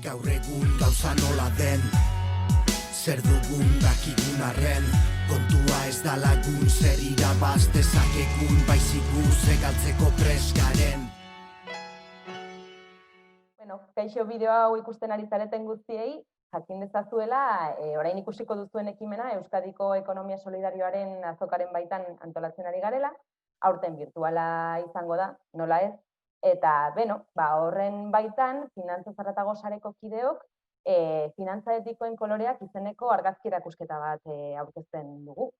Gaur egun gauza nola den, zer dugun dakigun arren, kontua ez da lagun, zer irabaz dezakegun, baizik gu galtzeko prest garen. Kaixo bideo hau ikusten ari zareten guztiei, jakin dezazuela, orain ikusiko duzuen ekimena Euskadiko Ekonomia Solidarioaren azokaren baitan antolatzen ari garela, aurten virtuala izango da, nola ez, eta horren baitan, Finantza Zaratago sareko kideok, finantza etikoen koloreak izeneko argazki erakusketa bat aurkezten dugu.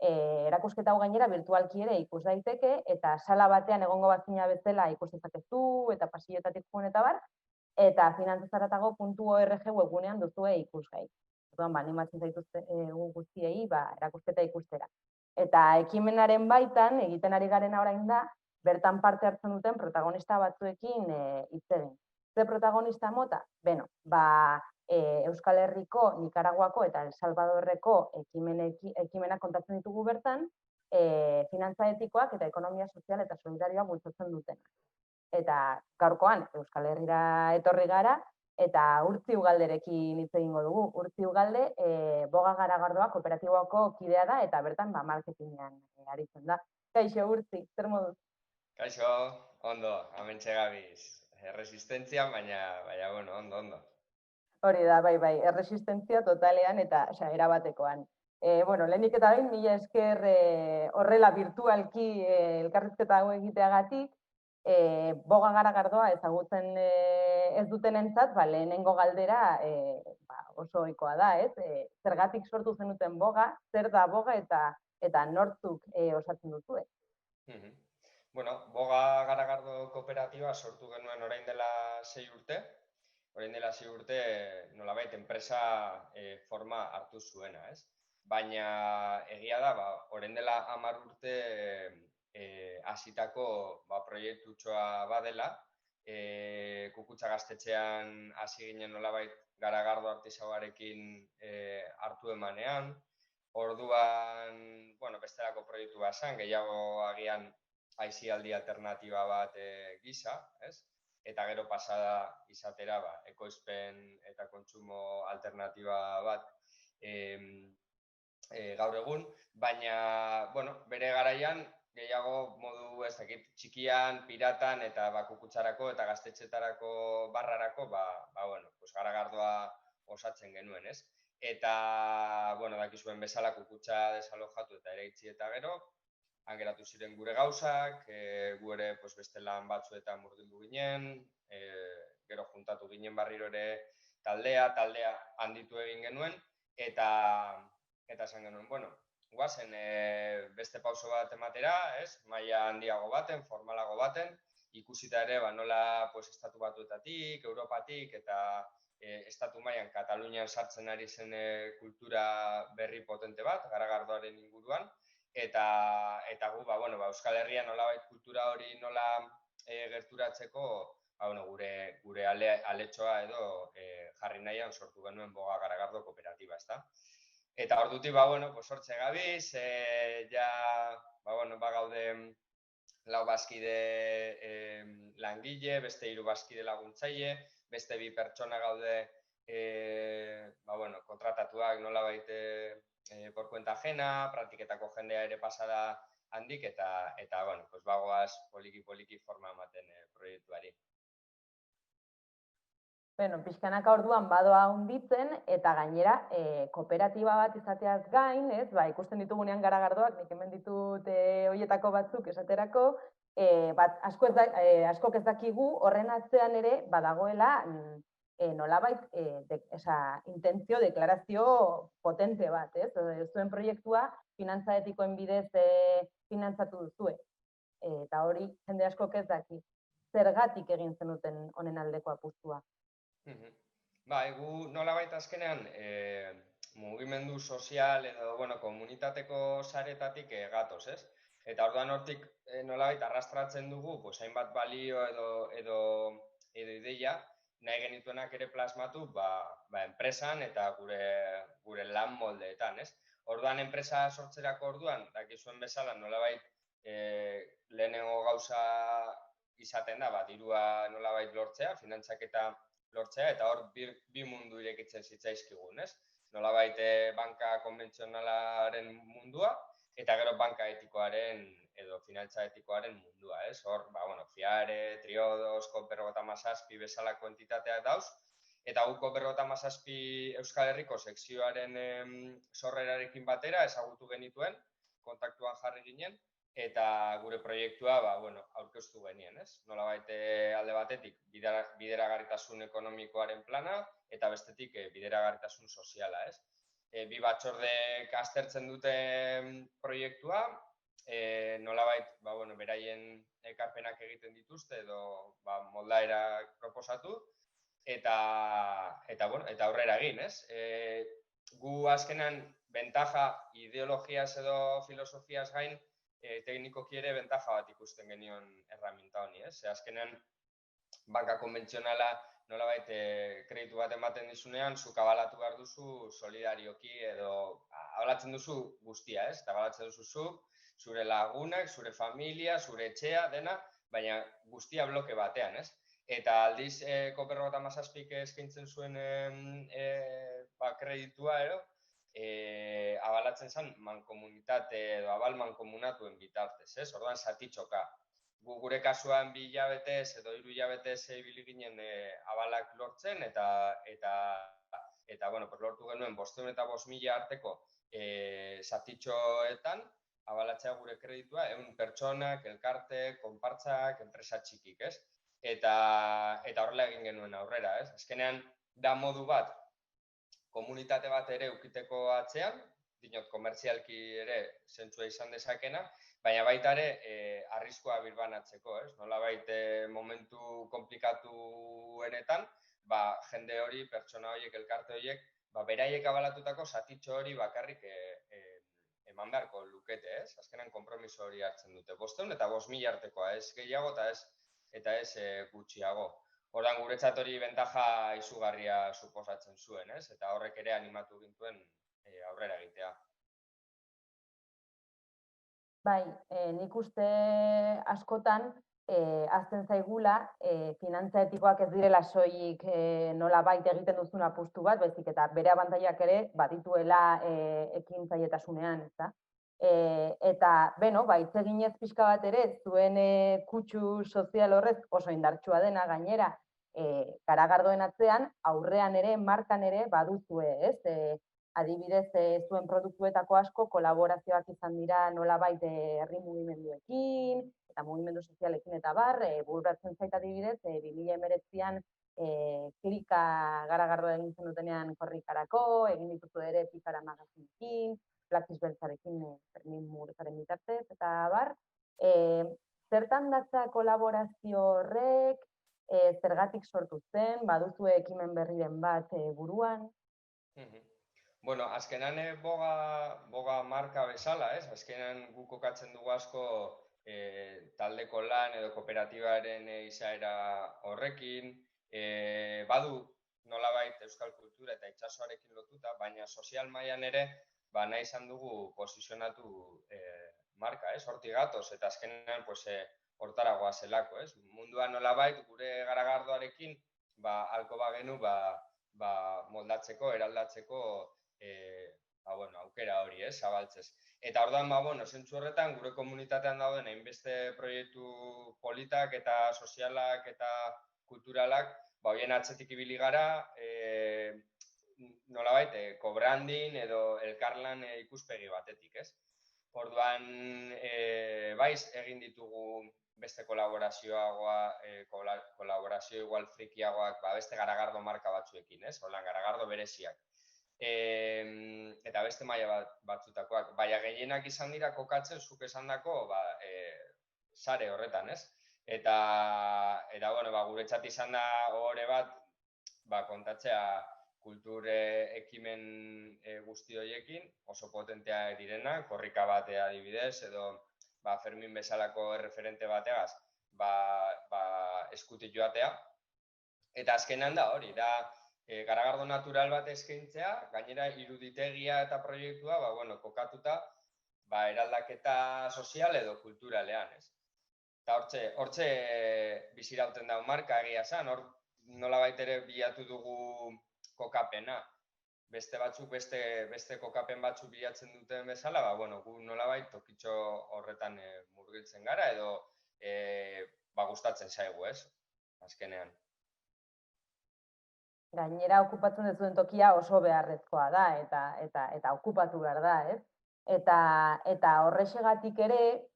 Erakusketa hau gainera virtualki ere ikus daiteke, eta sala batean egongo bazina bezala ikus dezakezu, eta pasilloetatik joan eta bar, eta finantzazaratago.org webgunean duzue ikusgai. Orduan, animatzen zaituzte guztiei erakusketa ikustera. Eta ekimenaren baitan, egiten ari garena orain da, bertan parte hartzen duten protagonista batzuekin hitz egin. Ze protagonista mota? Euskal Herriko, Nikaraguako eta El Salvadorreko ekimenak kontatzen ditugu bertan, finantza etikoak eta ekonomia sozial eta solidarioa bultzatzen dutenak. Eta gaurkoan Euskal Herrira etorri gara, eta Urtzi Ugalderekin hitz egingo dugu. Urtzi Ugalde, Boga Garagardoa kooperatiboko kidea da, eta bertan marketingean aritzen da. Kaixo, Urtzi, zer moduz? Kaixo, ondo, hementxe gabiz. Erresistentzia, baina, ondo. Hori da, bai, erresistentzia totalean eta erabatekoan. Lehenik eta behin, mila esker horrela virtualki elkarrizketa hau egiteagatik, Boga Garagardoa ezagutzen ez dutenentzat, lehenengo galdera oso ohikoa da, ez? Zergatik sortu zenuten Boga, zer da Boga eta nortzuk osatzen duzue? Boga Garagardo kooperatiba sortu genuen orain dela 6 urte. Orain dela 6 urte nolabait enpresa forma hartu zuena, ez? Baina egia da, orain dela 10 urte hasitako proiektutxoa badela, Kukutza gaztetxean hasi ginen nolabait Garagardo artisauarekin hartu emanean. Orduan, bestelako proiektu bat zen, gehiago agian aisialdi alternatiba bat gisa, ez? Eta gero pasada izatera ekoizpen eta kontsumo alternatiba bat gaur egun, baina, bere garaian, gehiago modu ez dakit txikian, piratan eta kukutzarako eta gaztetxetarako barrarako, Garagardoa osatzen genuen, ez? Eta, dakizuen bezala kukutza desalojatu eta ere itxi eta gero, hangeratu ziren gure gauzak, gu ere beste lan batzuetan murgildu ginen, gero juntatu ginen berriro ere taldea handitu egin genuen, eta esan genuen, guazen beste pauso bat ematera, maila handiago baten, formalago baten, ikusita ere nola estatu batuetatik, Europatik eta estatu mailan Katalunian sartzen ari zen kultura berri potente bat, Garagardoaren inguruan, eta gu, Euskal Herrian nolabait kultura hori nola gerturatzeko, gure aletxoa edo jarri nahian sortu genuen Boga Garagardo kooperatiba, ezta? Eta ordutik, sortze gabiz, gaude 4 bazkide langile, beste 3 bazkide laguntzaile, beste 2 pertsona gaude kontratatuak nolabait por cuenta ajena, praktiketako jendea ere pasada handik, eta bagoaz poliki forma ematen proiektuari. Pixkanaka orduan badoa hunditzen, eta gainera kooperatiba bat izateaz gain, ikusten ditugunean Garagardoak, nik hemen ditut horietako batzuk esaterako, askok ez dakigu horren atzean ere badagoela nolabait intentzio, deklarazio potente bat, zuen proiektua finantza etikoen bidez finantzatu duzue. Eta hori jende askok ez daki. Zergatik egin zenuten honen aldeko apustua? Gu nolabait azkenean mugimendu sozial edo komunitateko saretatik gatoz, ez? Eta orduan hortik nolabait arrastratzen dugu hainbat balio edo ideia nahi genituenak ere plasmatu enpresan eta gure lan moldeetan, ez? Orduan enpresa sortzerako orduan, dakizuen bezala nolabait lehenengo gauza izaten da, dirua nolabait lortzea, finantzaketa lortzea, eta hor bi mundu irekitzen zitzaizkigun, ez? Nolabait banka konbentzionalaren mundua, eta gero banka etikoaren edo finantza etikoaren mundua, ez? Hor, FIARE, Triodos, COP57 bezalako entitateak dauz, eta guk COP57 Euskal Herriko sekzioaren sorrerarekin batera ezagutu genituen, kontaktuan jarri ginen, eta gure proiektua aurkeztu genien, ez? Nolabait alde batetik bideragarritasun ekonomikoaren plana eta bestetik bideragarritasun soziala, ez? Bi batzordek aztertzen dute proiektua, nolabait beraien ekarpenak egiten dituzte edo moldaerak proposatu eta aurrera egin, ez? Gu azkenan bentaja ideologiaz edo filosofiaz gain teknikoki ere bentaja bat ikusten genion erraminta honi, ez? Azkenean, banka konbentzionala nolabait kreditu bat ematen dizunean, zuk abalatu behar duzu solidarioki edo abalatzen duzu guztia, ez? Eta abalatzen duzu zuk, zure lagunak, zure familia, zure etxea, dena, baina guztia bloke batean, ez? Eta aldiz COP57 eskaintzen zuen kreditua, abalatzen zen mankomunitate edo abal mankomunatuen bitartez, ez? Orduan zatitxoka. Gure kasuan 2 hilabetez edo 3 hilabetez ibili ginen abalak lortzen eta lortu genuen 500 eta 5.000 arteko zatitxoetan abalatzea gure kreditua 100 pertsonak, elkarte, konpartzak, enpresa txikik, ez? Eta horrela egin genuen aurrera, ez? Azkenean da modu bat komunitate bat ere ukiteko atzean, dinot komertzialki ere zentzua izan dezakena, baina baita ere arriskua birbanatzeko, ez? Nolabait momentu komplikatuenetan, jende hori, pertsona horiek, elkarte horiek, beraiek abalatutako zatitxo hori bakarrik eman beharko lukete, ez? Azkenan konpromiso hori hartzen dute. 500 eta 5.000 artekoa, ez gehiago eta ez gutxiago. Ordan guretzat hori bentaja izugarria suposatzen zuen, ez? Eta horrek ere animatu gintuen aurrera egitea. Bai, nik uste askotan azten zaigula finantza etikoak ez direla soilik nolabait egiten duzun apustu bat, baizik eta bere abantaiak ere badituela ekintzailetasunez, ezta? Eta, hitz eginez pixka bat ere, zuen kutsu sozial horrez oso indartsua dena gainera, Garagardoen atzean, aurrean ere, markan ere baduzue, ez? Adibidez, zuen produktuetako asko kolaborazioak izan dira nolabait herri mugimenduekin, eta mugimendu sozialekin eta bururatzen zait adibidez, 2019an klika Garagardoa egin zen dutenean korrikarako, egin dituzu ere Pikara magazinekin, Plakiz Beltzarekin Fermin Murezaren bitartez, eta zertan datza kolaborazio horrek, zergatik sortu zen, baduzue ekimen berriren bat buruan? Azkenan boga marka bezala, ez? Azkenan guk kokatzen dugu asko taldeko lan edo kooperatibaren izaera horrekin, badu nolabait euskal kultura eta itsasoarekin lotuta, baina sozial mailan ere nahi izan dugu posizionatu marka, ez? Hortik gatoz, eta azkenean hortara goazelako, ez? Munduan nolabait gure Garagardoarekin halko bagenu moldatzeko, eraldatzeko aukera hori, ez? Zabaltzez. Eta orduan, zentzu horretan, gure komunitatean dauden hainbeste proiektu politak eta sozialak eta kulturalak, horien atzetik ibili gara, nolabait, co-branding edo elkarlan ikuspegi batetik, ez? Orduan, egin ditugu beste kolaborazio igual frikiagoak, beste Garagardo marka batzuekin, ez? Horlan, Garagardo bereziak. Eta beste maila batzutakoak. Baina gehienak izan dira kokatzen zuk esandako sare horretan, ez? Eta guretzat izan da ohore bat kontatzea kultur ekimen guzti horiekin, oso potentea direnak, korrika batea adibidez, edo Fermin bezalako erreferente bateaz, eskutik joatea. Eta azkenan da hori, da Garagardo natural bat eskaintzea, gainera iruditegia eta proiektua kokatuta eraldaketa sozial edo kulturalean, ez? Eta hortxe bizirauten dago marka egia zen, hor nolabait ere bilatu dugu kokapena. Beste batzuk, beste kokapen batzuk bilatzen duten bezala, gu nolabait tokitxo horretan murgiltzen gara edo gustatzen zaigu, ez? Azkenean. Gainera okupatzen duzuen tokia oso beharrezkoa da eta okupatu behar da, ez? Eta horrexegatik ere,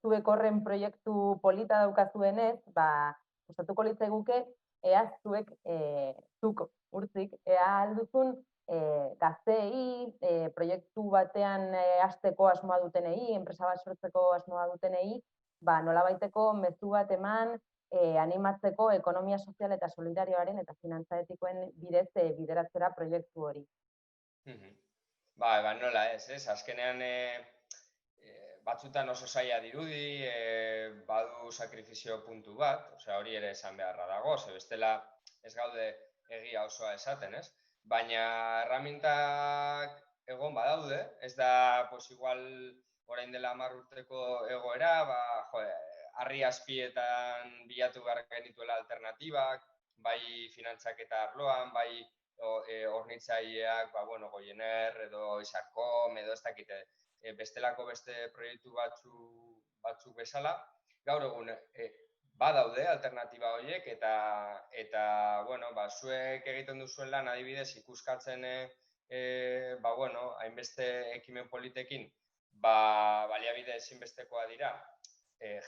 zuek horren proiektu polita daukazuenez, gustatuko litzaiguke ea zuk urtzik, ea alduzun gazteei, proiektu batean hasteko asmoa dutenei, enpresa bat sortzeko asmoa dutenei, nolabaiteko mezu bat eman, animatzeko ekonomia sozial eta solidarioaren eta finantza etikoen bidez bideratzera proiektu hori. Nola ez, azkenean batzutan oso zaila dirudi, badu sakrifizio puntu bat, hori ere esan beharra dago, bestela ez gaude egia osoa esaten, ez? Baina erramintak egon badaude, ez da, igual, orain dela 10 urteko egoera, harri azpietan bilatu behar genituela alternatibak, bai finantzak eta arloan, bai hornitzaileak, Goiener edo Isarkom edo ez dakite, bestelako beste proiektu batzuk bezala. Gaur egun, badaude alternatiba horiek eta zuek egiten duzuen lan adibidez ikuskatzen hainbeste ekimen politekin baliabide ezinbestekoa dira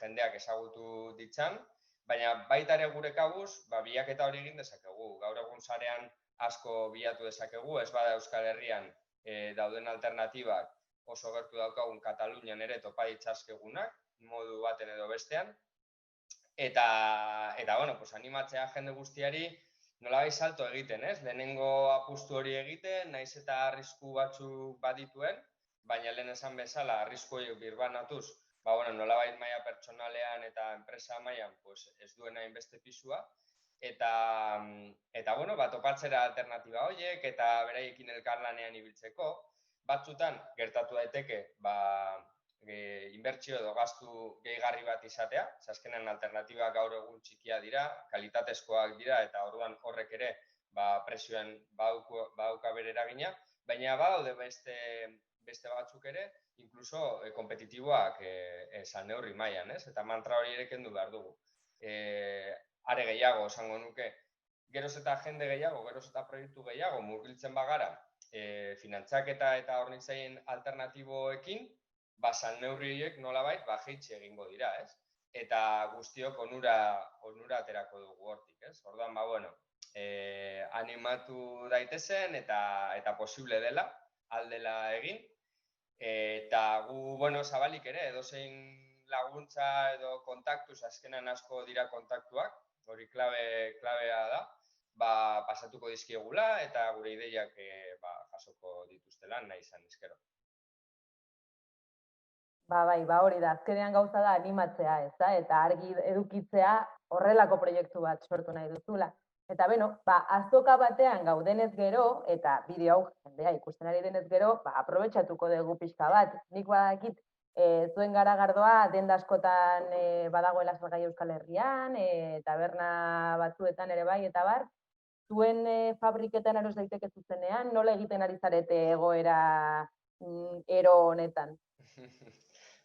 jendeak ezagutu ditzan, baina baita ere gure kabuz bilaketa hori egin dezakegu. Gaur egun sarean asko bilatu dezakegu, ez bada Euskal Herrian dauden alternatibak oso gertu daukagun Katalunian ere topa ditzazkegunak, modu baten edo bestean. Eta animatzea jende guztiari nolabait salto egiten, ez? Lehenengo apustu hori egiten, naiz eta arrisku batzuk badituen, baina lehen esan bezala arrisku horiek birbanatuz, nolabait maila pertsonalean eta enpresa mailan ez duen hainbeste pisua, eta topatzera alternatiba horiek eta beraiekin elkarlanean ibiltzeko, batzutan gertatu daiteke inbertsio edo gastu gehigarri bat izatea, azkenean alternatibak gaur egun txikia dira, kalitatezkoak dira eta orduan horrek ere prezioen badauka bere eragina, baina badaude beste batzuk ere, inkluso kompetitiboak esan neurri mailan, ez? Eta mantra hori ere kendu behar dugu. Are gehiago, esango nuke, geroz eta jende gehiago, geroz eta proiektu gehiago murgiltzen bagara finantzaketa eta hornitzaileen alternatiboekin, salneurri neurriek nolabait jaitsi egingo dira, ez? Eta guztiok onura aterako dugu hortik, ez? Orduan, animatu daitezen eta posible dela, aldela egin. Eta gu, zabalik ere, edozein laguntza edo kontaktuz, azkenan asko dira kontaktuak, hori klabea da, pasatuko dizkiegula eta gure ideiak jasoko dituztela nahi izan ezkero. Hori da, azkenean gauza da animatzea, ez da? Eta argi edukitzea horrelako proiektu bat sortu nahi duzula. Eta azoka batean gaudenez gero, eta bideo hau jendea ikusten ari denez gero, aprobetxatuko dugu pixka bat. Nik badakit zuen garagardoa denda askotan badagoela salgai Euskal Herrian, taberna batzuetan ere bai, eta bar, zuen fabriketan eros daiteke zuzenean, nola egiten ari zarete egoera ero honetan?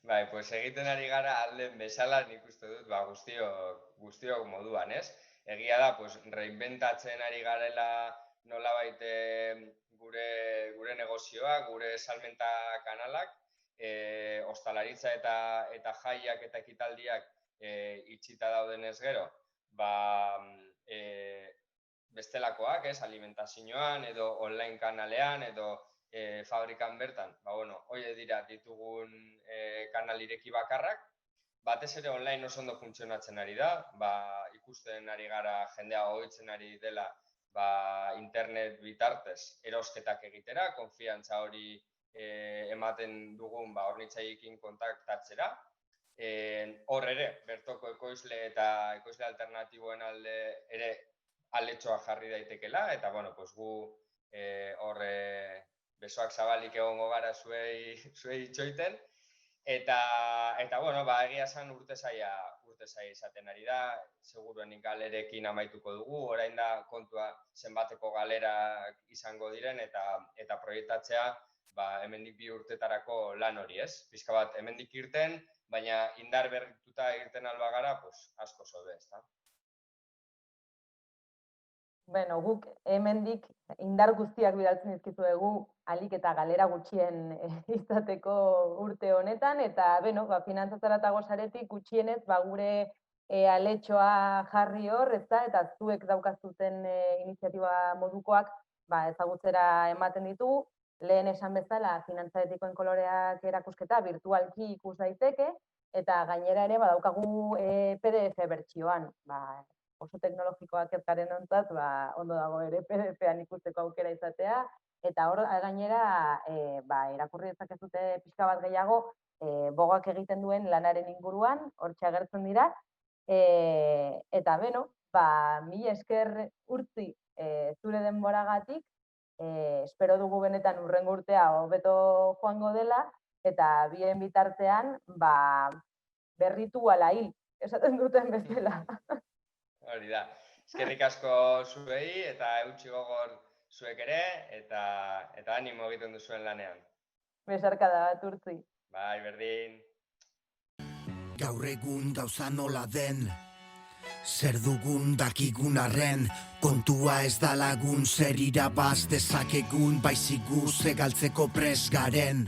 Egiten ari gara alden bezala nik uste dut guztiok moduan, ez? Egia da, reinventatzen ari garela nolabait gure negozioa, gure salmenta kanalak, ostalaritza eta jaiak eta ekitaldiak itxita daudenez gero, bestelakoak, ez, alimentazioan edo online kanalean edo fabrikan bertan, hori dira ditugun kanal ireki bakarrak, batez ere online oso ondo funtzionatzen ari da, ikusten ari gara jendea ohitzen ari dela internet bitartez erosketak egitera, konfiantza hori ematen dugun hornitzaileekin kontaktatzera. Hor ere, bertoko ekoizle eta ekoizle alternatiboen alde ere aletxoa jarri daitekela, eta gu hor besoak zabalik egongo gara zuei itxoiten. Eta bueno, egia esan urte zaila izaten ari da, seguruenik galerekin amaituko dugu, orain da kontua zenbateko galerak izango diren eta proiektatzea hemendik 2 urtetarako lan hori, ez? Pixka bat hemendik irten, baina indar berrituta irten alba gara, asko zobe, ezta? Bueno, guk hemendik indar guztiak bidaltzen dizkizuegu ahalik eta galera gutxien izateko urte honetan, eta, finantzatzaratago saretik gutxienez, gure aletxoa jarri hor, ezta, eta zuek daukazuten iniziatiba modukoak ezagutzera ematen ditugu. Lehen esan bezala, finantza etikoen koloreak erakusketa virtualki ikus daiteke, eta gainera ere badaukagu PDF bertsioan, oso teknologikoak ez garen ontzat, ondo dago ere PDF-an ikusteko aukera izatea, eta hor gainera irakurri dezakezute pixka bat gehiago bogak egiten duen lanaren inguruan, hortxe agertzen dira, eta mila esker Urtzi zure denboragatik, espero dugu benetan hurrengo urtea hobeto joango dela, eta bien bitartean berritu ala hil, esaten duten bezala. Hori da. Eskerrik asko zuei eta eutxi gogor zuek ere eta animo egiten duzuen lanean. Besarkada bat, Urtzi. Bai, berdin. Gaur egun gauza nola den, zer dugun dakigun arren, kontua ez da lagun, zer irabaz dezakegun, baizik gu ze galtzeko pres garen.